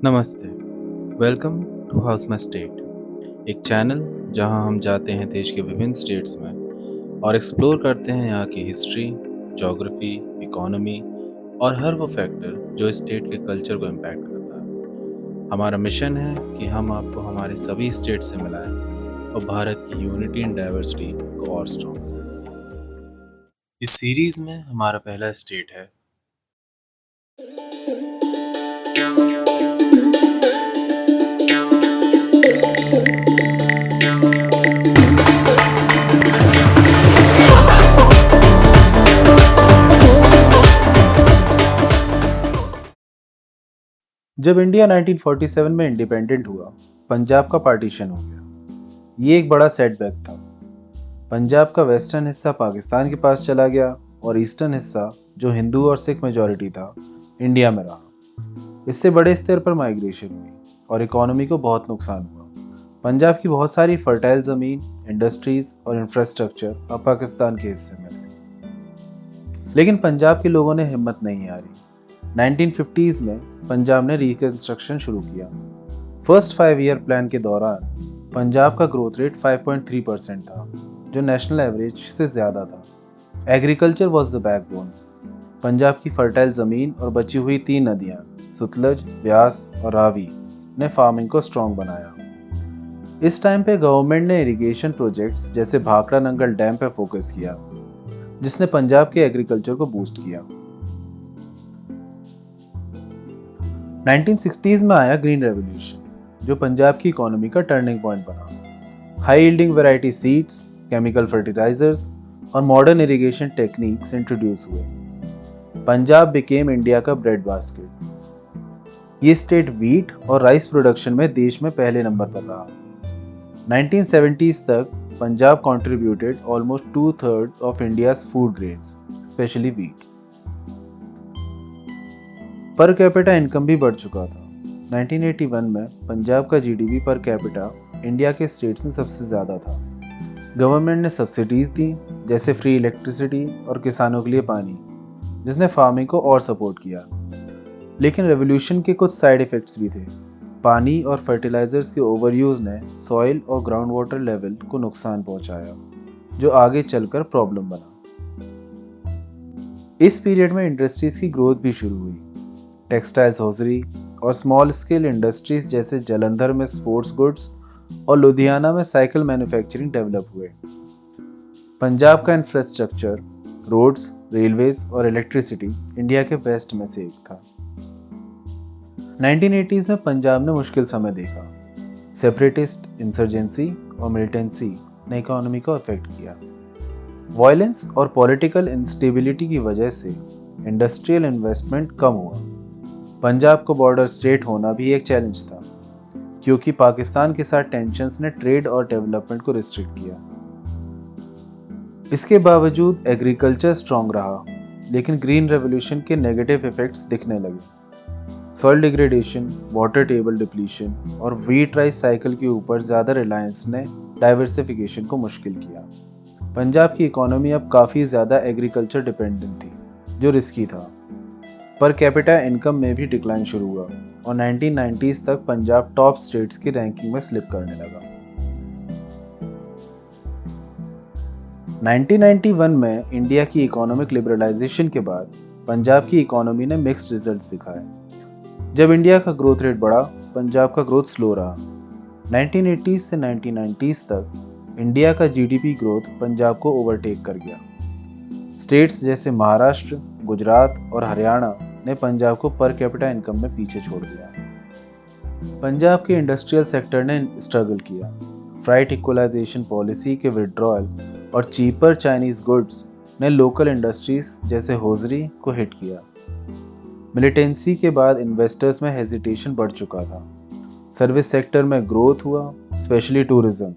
नमस्ते। Welcome to house my state, एक channel जहां हम जाते हैं देश के विभिन्न स्टेट्स में और एक्सप्लोर करते हैं यहाँ की हिस्ट्री, ज्योग्राफी, इकोनॉमी और हर वो फैक्टर जो स्टेट के कल्चर को इम्पैक्ट करता है। हमारा मिशन है कि हम आपको हमारे सभी स्टेट से मिलाएं और भारत की यूनिटी एंड डाइवर्सिटी को और स्ट्रॉन्ग करें। इस सीरीज में हमारा पहला स्टेट है। जब इंडिया 1947 में इंडिपेंडेंट हुआ, पंजाब का पार्टीशन हो गया। ये एक बड़ा सेटबैक था। पंजाब का वेस्टर्न हिस्सा पाकिस्तान के पास चला गया और ईस्टर्न हिस्सा, जो हिंदू और सिख मेजॉरिटी था, इंडिया में रहा। इससे बड़े स्तर पर माइग्रेशन हुई और इकोनॉमी को बहुत नुकसान हुआ। पंजाब की बहुत सारी फर्टाइल ज़मीन, इंडस्ट्रीज और इंफ्रास्ट्रक्चर अब पाकिस्तान के हिस्से में थे। लेकिन पंजाब के लोगों ने हिम्मत नहीं हारी। 1950s में पंजाब ने रिकंस्ट्रक्शन शुरू किया। फर्स्ट 5 ईयर प्लान के दौरान पंजाब का ग्रोथ रेट 5.3% था, जो नेशनल एवरेज से ज़्यादा था। Agriculture was the backbone. Punjab की फर्टाइल ज़मीन और बची हुई 3 नदियाँ, सतलज, ब्यास और रावी, ने फार्मिंग को स्ट्रॉन्ग बनाया। इस टाइम पे गवर्नमेंट ने इरिगेशन प्रोजेक्ट्स जैसे भाखड़ा नंगल डैम पे फोकस किया, जिसने पंजाब के एग्रीकल्चर को बूस्ट किया। 1960s में आया ग्रीन रेवोल्यूशन, जो पंजाब की इकोनॉमी का टर्निंग पॉइंट बना। High yielding variety seeds, chemical fertilisers और मॉडर्न इरिगेशन टेक्निक्स इंट्रोड्यूस हुए। पंजाब बिकेम इंडिया का ब्रेड बास्केट। ये स्टेट व्हीट और राइस प्रोडक्शन में देश में पहले नंबर पर रहा। 1970s तक Punjab contributed almost 2/3 of India's food grains, specially wheat. Per capita income भी बढ़ चुका था। 1981 में पंजाब का जीडीपी पर कैपिटा इंडिया के स्टेट्स में सबसे ज़्यादा था। गवर्नमेंट ने सब्सिडीज दी, जैसे फ्री इलेक्ट्रिसिटी और किसानों के लिए पानी, जिसने फार्मिंग को और सपोर्ट किया। लेकिन रेवोल्यूशन के कुछ साइड इफ़ेक्ट्स भी थे। पानी और फर्टिलाइजर्स के ओवरयूज़ ने सॉइल और ग्राउंड वाटर लेवल को नुकसान पहुंचाया, जो आगे चलकर प्रॉब्लम बना। इस पीरियड में इंडस्ट्रीज की ग्रोथ भी शुरू हुई। टेक्सटाइल्स, हॉजरी और स्मॉल स्केल इंडस्ट्रीज जैसे जलंधर में स्पोर्ट्स गुड्स और लुधियाना में साइकिल मैन्युफैक्चरिंग डेवलप हुए। पंजाब का इंफ्रास्ट्रक्चर, रोड्स, रेलवेज और इलेक्ट्रिसिटी इंडिया के बेस्ट में से एक था। 1980s में पंजाब ने मुश्किल समय देखा। सेपरेटिस्ट इंसर्जेंसी और मिलिटेंसी ने इकोनॉमी को अफेक्ट किया। वायलेंस और पॉलिटिकल इंस्टेबिलिटी की वजह से इंडस्ट्रियल इन्वेस्टमेंट कम हुआ। पंजाब को बॉर्डर स्टेट होना भी एक चैलेंज था, क्योंकि पाकिस्तान के साथ टेंशन्स ने ट्रेड और डेवलपमेंट को रिस्ट्रिक्ट किया। इसके बावजूद एग्रीकल्चर स्ट्रॉन्ग रहा, लेकिन ग्रीन रेवोल्यूशन के नेगेटिव इफेक्ट्स दिखने लगे। Soil degradation, water table depletion और व्हीट राइस साइकिल के ऊपर ज़्यादा रिलायंस ने डाइवर्सिफिकेशन को मुश्किल किया। पंजाब की इकोनॉमी अब काफ़ी ज़्यादा एग्रीकल्चर डिपेंडेंट थी, जो रिस्की था। पर कैपिटा इनकम में भी डिक्लाइन शुरू हुआ और 1990s तक पंजाब टॉप स्टेट्स की रैंकिंग में स्लिप करने लगा। 1991 में इंडिया की इकोनॉमिक लिबरलाइजेशन के बाद पंजाब की इकोनॉमी ने मिक्स्ड रिजल्ट्स दिखाए। जब इंडिया का ग्रोथ रेट बढ़ा, पंजाब का ग्रोथ स्लो रहा। 1980s से 1990s तक इंडिया का जीडीपी ग्रोथ पंजाब को ओवरटेक कर गया। स्टेट्स जैसे महाराष्ट्र, गुजरात और हरियाणा ने पंजाब को पर कैपिटा इनकम में पीछे छोड़ दिया। पंजाब के इंडस्ट्रियल सेक्टर ने स्ट्रगल किया। फ्राइट इक्वलाइजेशन पॉलिसी के विड्रॉयल और चीपर चाइनीज गुड्स ने लोकल इंडस्ट्रीज जैसे होजरी को हिट किया। मिलिटेंसी के बाद इन्वेस्टर्स में हेजिटेशन बढ़ चुका था। सर्विस सेक्टर में ग्रोथ हुआ, स्पेशली टूरिज्म।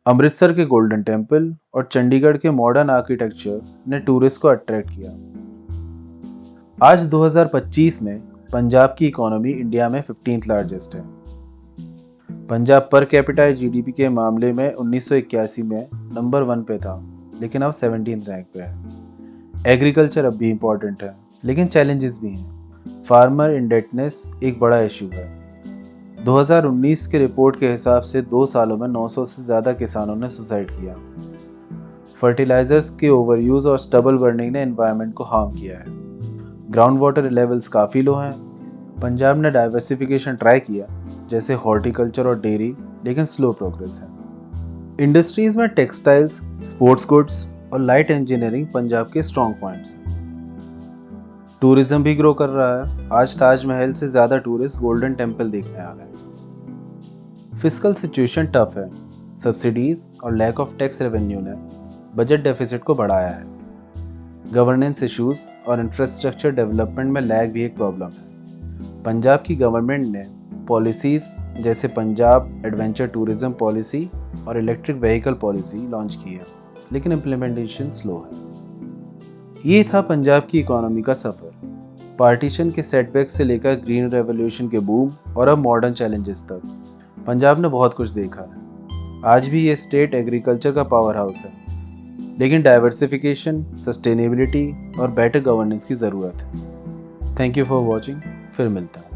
अमृतसर के गोल्डन टेम्पल और चंडीगढ़ के मॉडर्न आर्किटेक्चर ने टूरिस्ट को अट्रैक्ट किया। आज 2025 में पंजाब की इकोनॉमी इंडिया में 15th लार्जेस्ट है। पंजाब पर कैपिटा जीडीपी के मामले में 1981 में नंबर 1 पे था, लेकिन अब 17th रैंक पे है। एग्रीकल्चर अब भी इम्पोर्टेंट है, लेकिन चैलेंजेस भी हैं। फार्मर इंडेटनेस एक बड़ा इशू है। 2019 के रिपोर्ट के हिसाब से 2 सालों में 900 से ज़्यादा किसानों ने सुसाइड किया। फर्टिलाइजर्स के ओवरयूज और स्टबल बर्निंग ने एनवायरनमेंट को हार्म किया है। ग्राउंड वाटर लेवल्स काफ़ी लो हैं। पंजाब ने डाइवर्सिफिकेशन ट्राई किया, जैसे हॉर्टिकल्चर और डेयरी, लेकिन स्लो प्रोग्रेस है। इंडस्ट्रीज में टेक्सटाइल्स, स्पोर्ट्स गुड्स और लाइट इंजीनियरिंग पंजाब के स्ट्रॉन्ग पॉइंट्स हैं। टूरिज्म भी ग्रो कर रहा है। आज ताजमहल से ज़्यादा टूरिस्ट गोल्डन टेम्पल देखने आ रहे हैं। फिस्कल सिचुएशन टफ है। सब्सिडीज और लैक ऑफ टैक्स रेवेन्यू ने बजट डेफिसिट को बढ़ाया है। गवर्नेंस इश्यूज और इंफ्रास्ट्रक्चर डेवलपमेंट में लैग भी एक प्रॉब्लम है। पंजाब की गवर्नमेंट ने पॉलिसीज़ जैसे पंजाब एडवेंचर टूरिज्म पॉलिसी और इलेक्ट्रिक व्हीकल पॉलिसी लॉन्च की है, लेकिन इम्प्लीमेंटेशन स्लो है। ये था पंजाब की इकोनॉमी का सफ़र। पार्टीशन के सेटबैक से लेकर ग्रीन रेवोल्यूशन के बूम और अब मॉडर्न चैलेंजेस तक पंजाब ने बहुत कुछ देखा है। आज भी ये स्टेट एग्रीकल्चर का पावर हाउस है, लेकिन डाइवर्सिफिकेशन, सस्टेनेबिलिटी और बेटर गवर्नेंस की ज़रूरत है। Thank you for watching. फिर मिलता है।